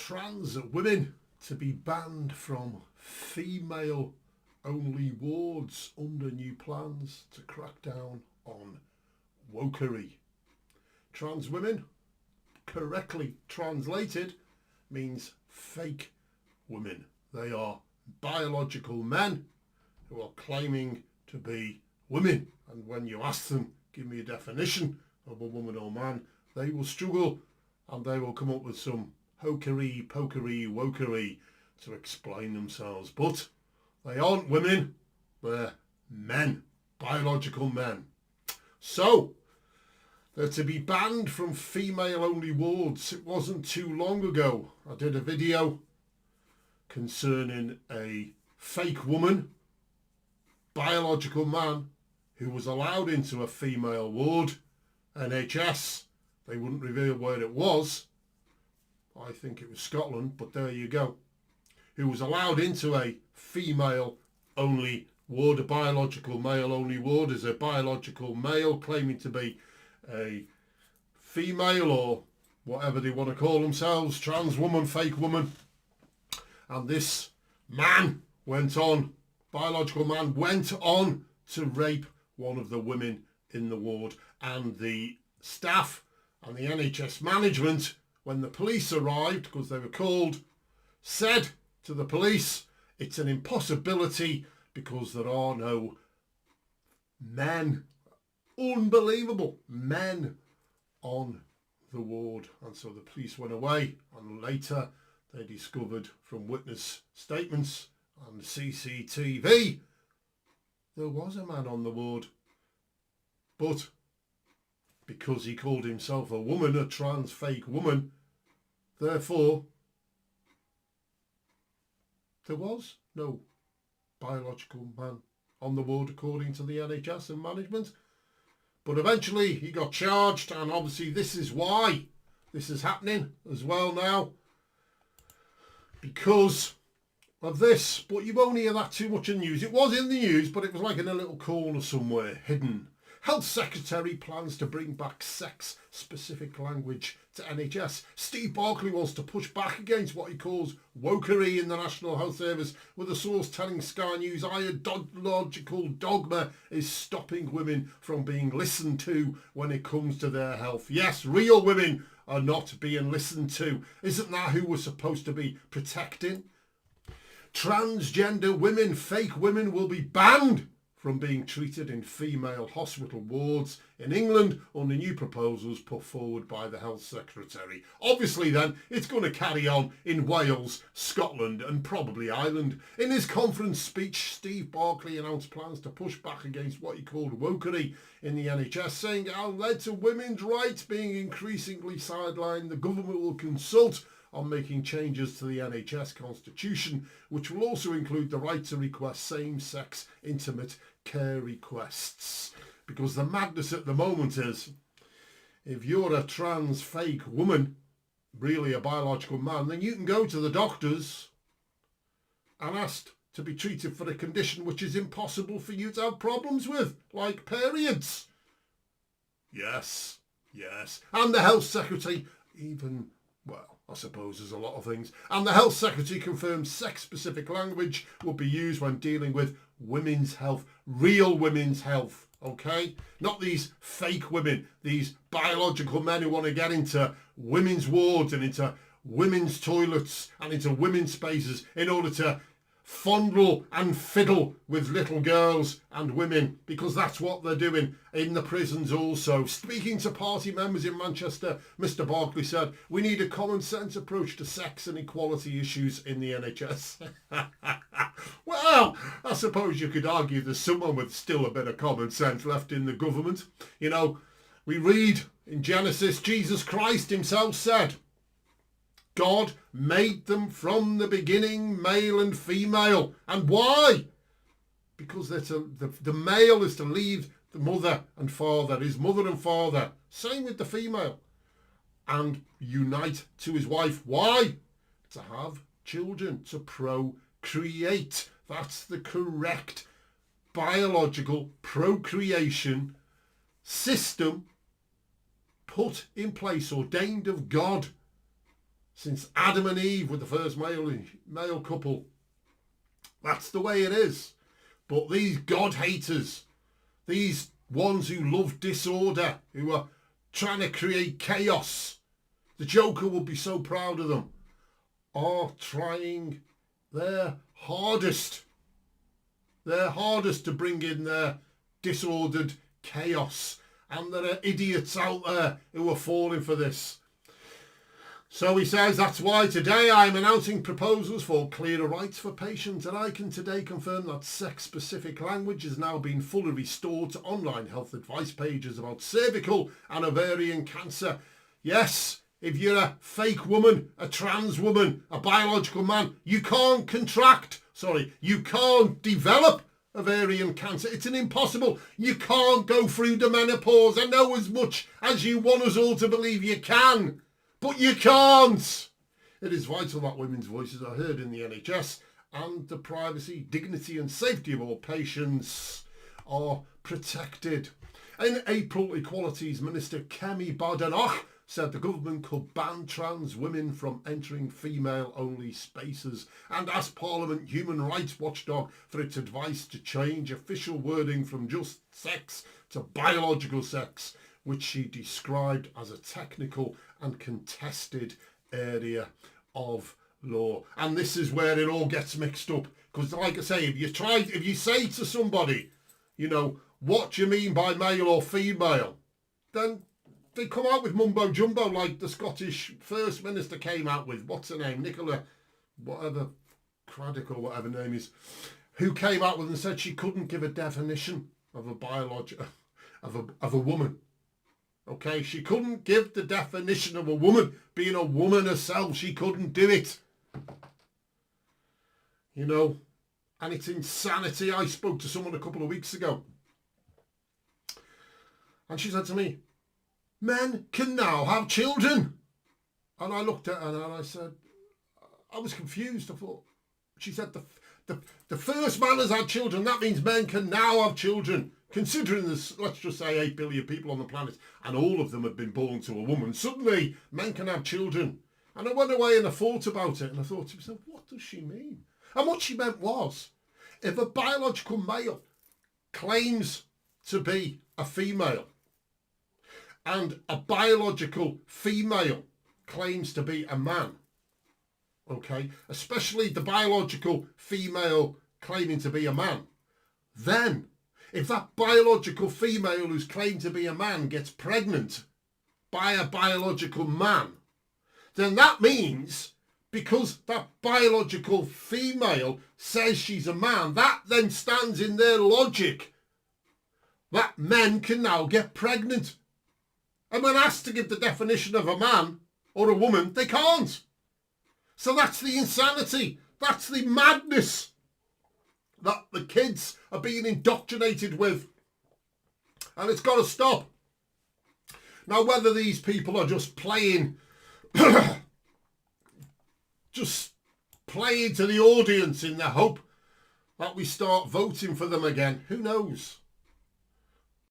trans women to be banned from female-only wards under new plans to crack down on wokery. Trans women, correctly translated, means fake women. They are biological men who are claiming to be women. And when you ask them, give me a definition of a woman or man, they will struggle and they will come up with some hokery, pokery, wokery to explain themselves. But they aren't women, they're men, biological men. So, they're to be banned from female-only wards. It wasn't too long ago I did a video concerning a fake woman, biological man, who was allowed into a female ward, NHS. They wouldn't reveal where it was. I think it was Scotland, but there you go. Who was allowed into a female-only ward, a biological male-only ward, as a biological male claiming to be a female or whatever they want to call themselves, trans woman, fake woman. And this man went on, biological man, went on to rape one of the women in the ward. And the staff and the NHS management, when the police arrived, because they were called, said to the police, it's an impossibility because there are no men, unbelievable, men on the ward. And so the police went away, and later they discovered from witness statements and CCTV there was a man on the ward. But because he called himself a woman, a trans fake woman, therefore there was no biological man on the ward according to the NHS and management. But eventually he got charged, and obviously this is why this is happening as well now, because of this. But you won't hear that too much in the news. It was in the news, but it was like in a little corner somewhere, hidden. Health Secretary plans to bring back sex-specific language to NHS. Steve Barclay wants to push back against what he calls wokery in the National Health Service, with a source telling Sky News ideological dogma is stopping women from being listened to when it comes to their health. Yes, real women are not being listened to. Isn't that who we're supposed to be protecting? Transgender women, fake women, will be banned from being treated in female hospital wards in England under new proposals put forward by the Health Secretary. Obviously then, it's going to carry on in Wales, Scotland and probably Ireland. In his conference speech, Steve Barclay announced plans to push back against what he called wokery in the NHS, saying it led to women's rights being increasingly sidelined. The government will consult on making changes to the NHS constitution, which will also include the right to request same-sex intimate care requests. Because the madness at the moment is, if you're a trans fake woman, really a biological man, then you can go to the doctors and ask to be treated for a condition which is impossible for you to have problems with, like periods. Yes, yes. And the Health Secretary even, well, I suppose there's a lot of things. And the Health Secretary confirmed sex-specific language will be used when dealing with women's health, real women's health, okay? Not these fake women, these biological men who want to get into women's wards and into women's toilets and into women's spaces in order to fondle and fiddle with little girls and women, because that's what they're doing in the prisons also. Speaking to party members in Manchester, Mr. Barclay said, we need a common sense approach to sex and equality issues in the NHS. Well, I suppose you could argue there's someone with still a bit of common sense left in the government. You know, we read in Genesis, Jesus Christ himself said, God made them from the beginning, male and female. And why? Because the male is to leave the mother and father, his mother and father. Same with the female. And unite to his wife. Why? To have children, to procreate. That's the correct biological procreation system put in place, ordained of God. since Adam and Eve with the first male couple. That's the way it is. But these God haters, these ones who love disorder, who are trying to create chaos, the Joker would be so proud of them, are trying their hardest to bring in their disordered chaos. And there are idiots out there who are falling for this. So he says, that's why today I'm announcing proposals for clearer rights for patients, and I can today confirm that sex-specific language has now been fully restored to online health advice pages about cervical and ovarian cancer. Yes, if you're a fake woman, a trans woman, a biological man, you can't you can't develop ovarian cancer. It's an impossible. You can't go through the menopause. I know as much as you want us all to believe you can. But you can't. It is vital that women's voices are heard in the NHS and the privacy, dignity and safety of all patients are protected. In April, Equalities Minister Kemi Badenoch said the government could ban trans women from entering female-only spaces and asked Parliament Human Rights Watchdog for its advice to change official wording from just sex to biological sex, which she described as a technical and contested area of law. And this is where it all gets mixed up. Because like I say, if you say to somebody, you know, what do you mean by male or female? Then they come out with mumbo jumbo like the Scottish First Minister came out with, what's her name, Nicola, whatever, Craddock or whatever her name is, who came out with and said she couldn't give a definition of a woman. Okay, she couldn't give the definition of a woman, being a woman herself. She couldn't do it. You know, and it's insanity. I spoke to someone a couple of weeks ago, and she said to me, men can now have children. And I looked at her and I said, I was confused. I thought, she said, the first man has had children. That means men can now have children. Considering there's, let's just say, 8 billion people on the planet and all of them have been born to a woman, suddenly men can have children. And I went away and I thought about it and I thought to myself, what does she mean? And what she meant was, if a biological male claims to be a female and a biological female claims to be a man, okay, especially the biological female claiming to be a man, then if that biological female who's claimed to be a man gets pregnant by a biological man, then that means, because that biological female says she's a man, that then stands in their logic that men can now get pregnant. And when asked to give the definition of a man or a woman, they can't. So that's the insanity. That's the madness that the kids are being indoctrinated with. And it's got to stop. Now, whether these people are just playing, just playing to the audience in the hope that we start voting for them again, who knows?